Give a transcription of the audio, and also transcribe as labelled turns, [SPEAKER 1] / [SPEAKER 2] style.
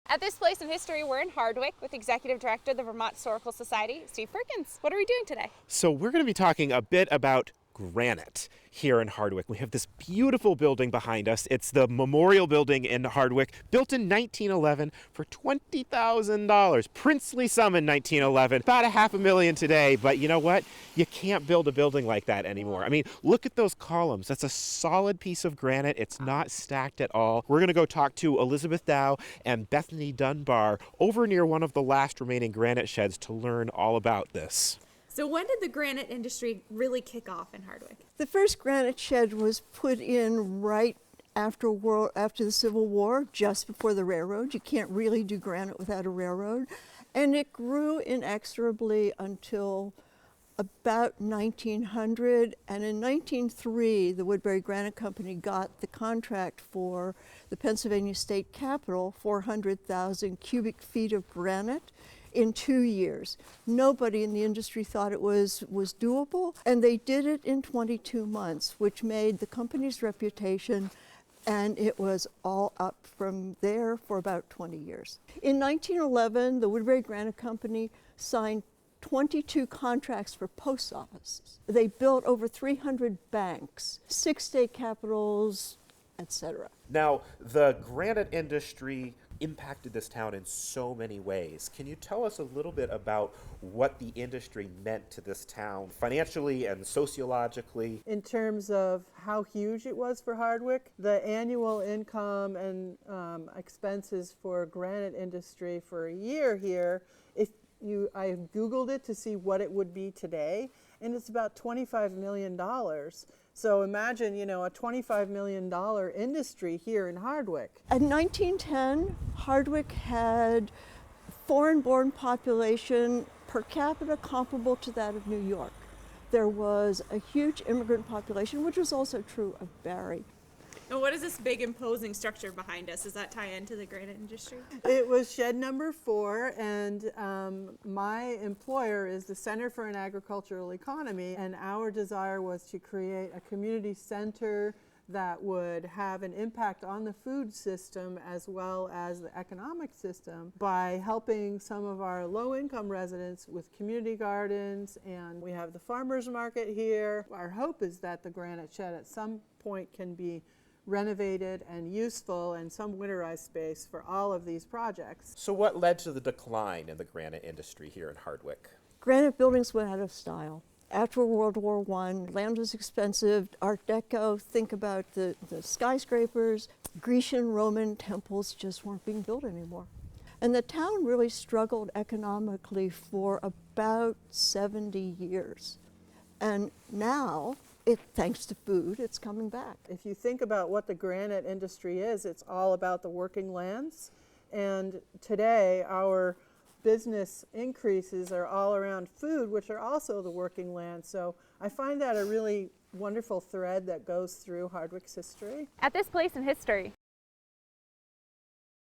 [SPEAKER 1] At this place in history, we're in Hardwick with Executive Director of the Vermont Historical Society, Steve Perkins. What are we doing today?
[SPEAKER 2] So we're going to be talking a bit about granite here in Hardwick. We have this beautiful building behind us. It's the Memorial Building in Hardwick, built in 1911 for $20,000. Princely sum in 1911, about $500,000 today, but you know what? You can't build a building like that anymore. I mean, look at those columns. That's a solid piece of granite. It's not stacked at all. We're going to go talk to Elizabeth Dow and Bethany Dunbar over near one of the last remaining granite sheds to learn all about this.
[SPEAKER 1] So when did the granite industry really kick off in Hardwick?
[SPEAKER 3] The first granite shed was put in right after the Civil War, just before the railroad. You can't really do granite without a railroad. And it grew inexorably until about 1900. And in 1903, the Woodbury Granite Company got the contract for the Pennsylvania State Capitol, 400,000 cubic feet of granite in 2 years. Nobody in the industry thought it was doable, and they did it in 22 months, which made the company's reputation, and it was all up from there for about 20 years. In 1911, the Woodbury Granite Company signed 22 contracts for post offices. They built over 300 banks, 6 state capitals, etc.
[SPEAKER 2] Now, the granite industry impacted this town in so many ways. Can you tell us a little bit about what the industry meant to this town financially and sociologically?
[SPEAKER 4] In terms of how huge it was for Hardwick, the annual income and expenses for granite industry for a year here, I Googled it to see what it would be today, and it's about $25 million. So imagine, a $25 million industry here in Hardwick.
[SPEAKER 3] In 1910, Hardwick had foreign-born population per capita comparable to that of New York. There was a huge immigrant population, which was also true of Barre.
[SPEAKER 1] And what is this big imposing structure behind us? Does that tie into the granite industry?
[SPEAKER 4] It was shed number 4, and my employer is the Center for an Agricultural Economy, and our desire was to create a community center that would have an impact on the food system as well as the economic system by helping some of our low-income residents with community gardens, and we have the farmers market here. Our hope is that the granite shed at some point can be renovated and useful, and some winterized space for all of these projects.
[SPEAKER 2] So what led to the decline in the granite industry here in Hardwick?
[SPEAKER 3] Granite buildings went out of style. After World War I, land was expensive. Art Deco, think about the skyscrapers. Grecian, Roman temples just weren't being built anymore. And the town really struggled economically for about 70 years. And now, thanks to food, it's coming back.
[SPEAKER 4] If you think about what the granite industry is, it's all about the working lands. And today, our business increases are all around food, which are also the working lands. So I find that a really wonderful thread that goes through Hardwick's history.
[SPEAKER 1] At this place in history,